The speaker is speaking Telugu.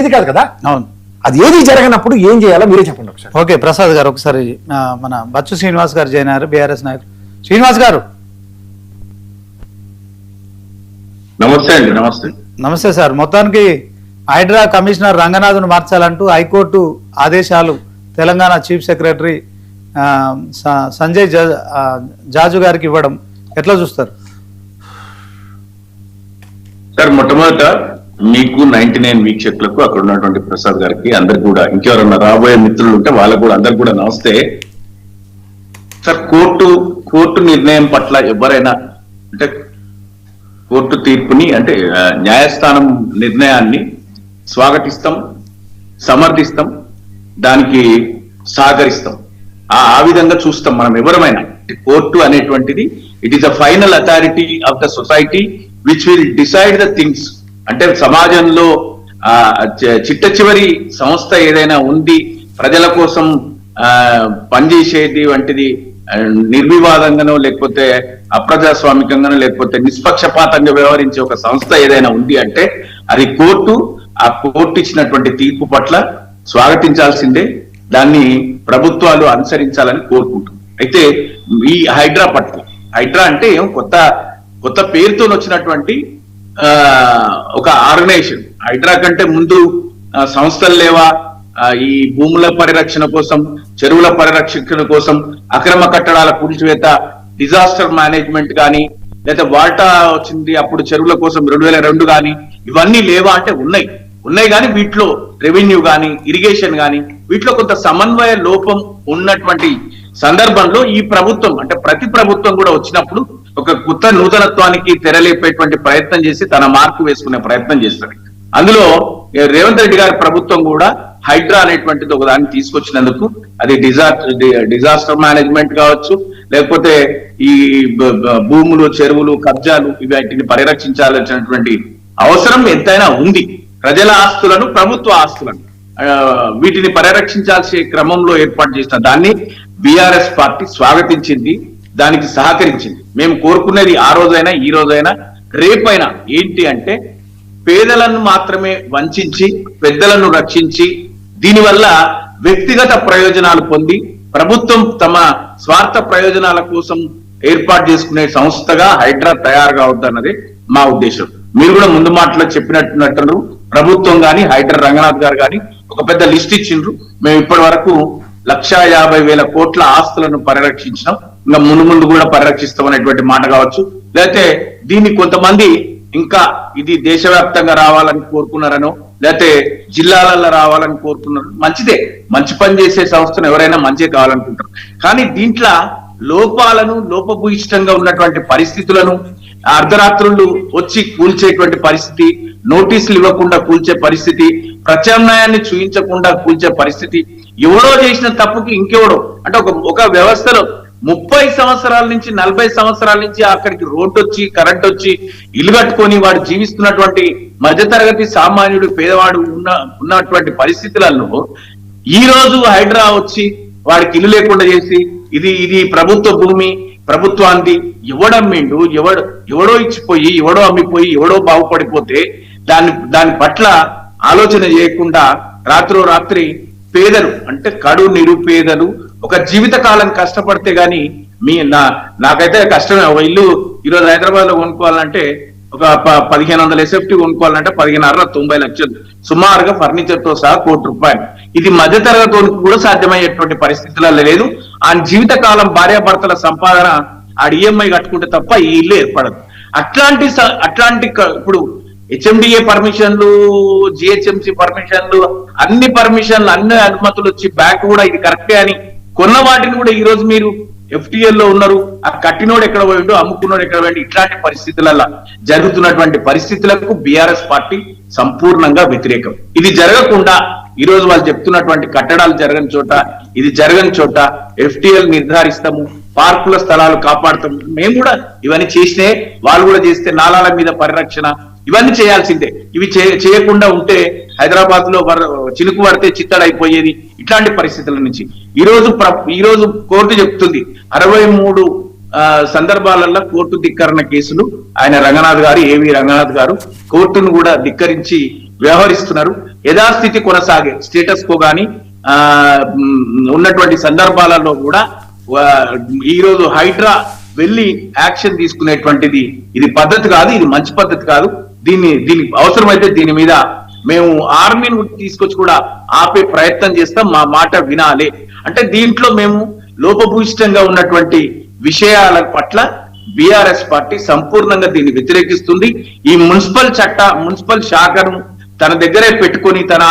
ఇది కాదు కదా. అవును, అది ఏది జరగనప్పుడు ఏం చేయాలో మీరే చెప్పండి ఒకసారి. ఓకే, ప్రసాద్ గారు ఒకసారి మన బచ్చు శ్రీనివాస్ గారు జాయిన్ అయ్యారు, బీఆర్ఎస్ నాయకులు. శ్రీనివాస్ గారు నమస్తే అండి. నమస్తే. నమస్తే సార్. మొత్తానికి హైడ్రా కమిషనర్ రంగనాథ్ను మార్చాలంటూ హైకోర్టు ఆదేశాలు తెలంగాణ చీఫ్ సెక్రటరీ సంజయ్ జాజు గారికి ఇవ్వడం ఎట్లా చూస్తారు సార్? మొట్టమొదట మీకు 99 వీక్షకులకు, అక్కడ ఉన్నటువంటి ప్రసాద్ గారికి, అందరికి కూడా, ఇంకెవరన్నా రాబోయే మిత్రులు ఉంటే వాళ్ళకు కూడా అందరికి కూడా నమస్తే సార్. కోర్టు నిర్ణయం పట్ల ఎవరైనా అంటే కోర్టు తీర్పుని అంటే న్యాయస్థానం నిర్ణయాన్ని స్వాగతిస్తాం, సమర్థిస్తాం, దానికి సహకరిస్తాం. ఆ విధంగా చూస్తాం మనం ఎవరమైనా. కోర్టు అనేటువంటిది it is the final authority of the society which will decide the things. అంటే సమాజంలో చిట్ట చివరి సంస్థ ఏదైనా ఉంది ప్రజల కోసం పనిచేసేది వంటిది, నిర్వివాదంగానో లేకపోతే అప్రజాస్వామికంగానో లేకపోతే నిష్పక్షపాతంగా వ్యవహరించే ఒక సంస్థ ఏదైనా ఉంది అంటే అది కోర్టు. ఆ కోర్టు ఇచ్చినటువంటి తీర్పు పట్ల స్వాగతించాల్సిందే, దాన్ని ప్రభుత్వాలు అనుసరించాలని కోరుకుంటున్నాం. అయితే ఈ హైడ్రా పట్ల, హైడ్రా అంటే ఏం కొత్త పేరుతో వచ్చినటువంటి ఒక ఆర్గనైజేషన్. హైడ్రా కంటే ముందు సంస్థలు లేవా? ఈ భూముల పరిరక్షణ కోసం, చెరువుల పరిరక్షణ కోసం, అక్రమ కట్టడాల కూల్చివేత, డిజాస్టర్ మేనేజ్మెంట్ కానీ, లేదా వాటా వచ్చింది అప్పుడు చెరువుల కోసం 2002 కానీ, ఇవన్నీ లేవా అంటే ఉన్నాయి కానీ వీటిలో రెవెన్యూ కానీ, ఇరిగేషన్ కానీ, వీటిలో కొంత సమన్వయ లోపం ఉన్నటువంటి సందర్భంలో ఈ ప్రభుత్వం అంటే ప్రతి ప్రభుత్వం కూడా వచ్చినప్పుడు ఒక కొత్త నూతనత్వానికి తెరలేపేటువంటి ప్రయత్నం చేసి తన మార్కు వేసుకునే ప్రయత్నం చేస్తుంది. అందులో రేవంత్ రెడ్డి గారి ప్రభుత్వం కూడా హైడ్రా అనేటువంటిది ఒక దాన్ని తీసుకొచ్చినందుకు, అది డిజాస్టర్ మేనేజ్మెంట్ కావచ్చు, లేకపోతే ఈ భూములు, చెరువులు, కబ్జాలు, వాటిని పరిరక్షించాల్సినటువంటి అవసరం ఎంతైనా ఉంది. ప్రజల ఆస్తులను, ప్రభుత్వ ఆస్తులను, వీటిని పరిరక్షించాల్సిన క్రమంలో ఏర్పాటు చేసిన దాన్ని బీఆర్ఎస్ పార్టీ స్వాగతించింది, దానికి సహకరించింది. మేము కోరుకునేది ఆ రోజైనా, ఈ రోజైనా, రేపైనా ఏంటి అంటే పేదలను మాత్రమే వంచి పెద్దలను రక్షించి దీనివల్ల వ్యక్తిగత ప్రయోజనాలు పొంది ప్రభుత్వం తమ స్వార్థ ప్రయోజనాల కోసం ఏర్పాటు చేసుకునే సంస్థగా హైడ్రా తయారు కావద్దన్నది మా ఉద్దేశం. మీరు కూడా ముందు మాటలో చెప్పినట్టు ప్రభుత్వం కానీ, హైడ్రా రంగనాథ్ గారు కానీ ఒక పెద్ద లిస్ట్ ఇచ్చిండ్రు. మేము ఇప్పటి వరకు 1,50,000 కోట్ల ఆస్తులను పరిరక్షించినాం, ఇంకా ముందు కూడా పరిరక్షిస్తామనేటువంటి మాట కావచ్చు. లేకపోతే దీన్ని కొంతమంది ఇంకా ఇది దేశవ్యాప్తంగా రావాలని కోరుకున్నారనో, లేకపోతే జిల్లాలలో రావాలని కోరుకున్నారు. మంచిదే, మంచి పని చేసే సంస్థను ఎవరైనా మంచిగా కావాలనుకుంటారు. కానీ దీంట్లో లోపాలను, లోపభూయిష్టంగా ఉన్నటువంటి పరిస్థితులను, అర్ధరాత్రులు వచ్చి కూల్చేటువంటి పరిస్థితి, నోటీసులు ఇవ్వకుండా కూల్చే పరిస్థితి, ప్రత్యామ్నాయాన్ని చూయించకుండా కూల్చే పరిస్థితి, ఎవడో చేసిన తప్పుకి ఇంకెవడో అంటే ఒక వ్యవస్థలో 30 సంవత్సరాల నుంచి 40 సంవత్సరాల నుంచి అక్కడికి రోడ్డు వచ్చి, కరెంట్ వచ్చి, ఇల్లు కట్టుకొని వాడు జీవిస్తున్నటువంటి మధ్యతరగతి సామాన్యుడు, పేదవాడు ఉన్నటువంటి పరిస్థితులలో ఈ రోజు హైడ్రా వచ్చి వాడికి ఇల్లు లేకుండా చేసి ఇది ప్రభుత్వ భూమి, ప్రభుత్వానికి ఎవడమ్మిండు, ఎవడో ఇచ్చిపోయి, ఎవడో అమ్మిపోయి, ఎవడో బాగుపడిపోతే దాని పట్ల ఆలోచన చేయకుండా రాత్రి పేదలు అంటే కడు నిరుపేదలు ఒక జీవితకాలం కష్టపడితే గాని నాకైతే కష్టమే. ఒక ఇల్లు ఈరోజు హైదరాబాద్ లో కొనుక్కోవాలంటే ఒక 1500 SFT కొనుక్కోవాలంటే 15.5-90 లక్షలు సుమారుగా ఫర్నిచర్ తో సహా ₹1,00,00,000. ఇది మధ్యతరగతి కూడా సాధ్యమయ్యేటువంటి పరిస్థితులలో లేదు. ఆ జీవితకాలం భార్యాభర్తల సంపాదన ఆ EMI కట్టుకుంటే తప్ప ఈ ఇల్లు ఏర్పడదు. అట్లాంటి ఇప్పుడు HMDA పర్మిషన్లు, GHMC పర్మిషన్లు, అన్ని పర్మిషన్లు, అన్ని అనుమతులు వచ్చి బ్యాంకు కూడా ఇది కరెక్టే అని కొన్న వాటిని కూడా ఈ రోజు మీరు FTL లో ఉన్నారు. ఆ కట్టినోడు ఎక్కడ పోయిండు, అమ్ముకున్నోడు ఎక్కడ పోయిండు, ఇట్లాంటి పరిస్థితులలో జరుగుతున్నటువంటి పరిస్థితులకు బీఆర్ఎస్ పార్టీ సంపూర్ణంగా వ్యతిరేకం. ఇది జరగకుండా ఈ రోజు వాళ్ళు చెప్తున్నటువంటి కట్టడాలు జరగని చోట, ఇది జరగని చోట FTL నిర్ధారిస్తాము, పార్కుల స్థలాలు కాపాడుతాము. మేము కూడా ఇవన్నీ చేసినే, వాళ్ళు కూడా చేస్తే నాలాల మీద పరిరక్షణ ఇవన్నీ చేయాల్సిందే. ఇవి చేయకుండా ఉంటే హైదరాబాద్ లో చినుకు పడితే చిత్తడైపోయేది. ఇట్లాంటి పరిస్థితుల నుంచి ఈ రోజు కోర్టు చెప్తుంది 63 సందర్భాలలో కోర్టు ధిక్కరణ కేసులు ఆయన రంగనాథ్ గారు, ఏవి రంగనాథ్ గారు కోర్టును కూడా ధిక్కరించి వ్యవహరిస్తున్నారు. యథాస్థితి కొనసాగే స్టేటస్ కో గాని ఉన్నటువంటి సందర్భాలలో కూడా ఈ రోజు హైడ్రా వెళ్ళి యాక్షన్ తీసుకునేటువంటిది ఇది పద్ధతి కాదు, ఇది మంచి పద్ధతి కాదు. దీనికి అవసరమైతే దీని మీద మేము ఆర్మీని తీసుకొచ్చి కూడా ఆపే ప్రయత్నం చేస్తాం, మా మాట వినాలి అంటే దీంట్లో మేము లోపభూయిష్టంగా ఉన్నటువంటి విషయాల పట్ల బీఆర్ఎస్ పార్టీ సంపూర్ణంగా దీన్ని వ్యతిరేకిస్తుంది. ఈ మున్సిపల్ శాఖను తన దగ్గరే పెట్టుకొని తన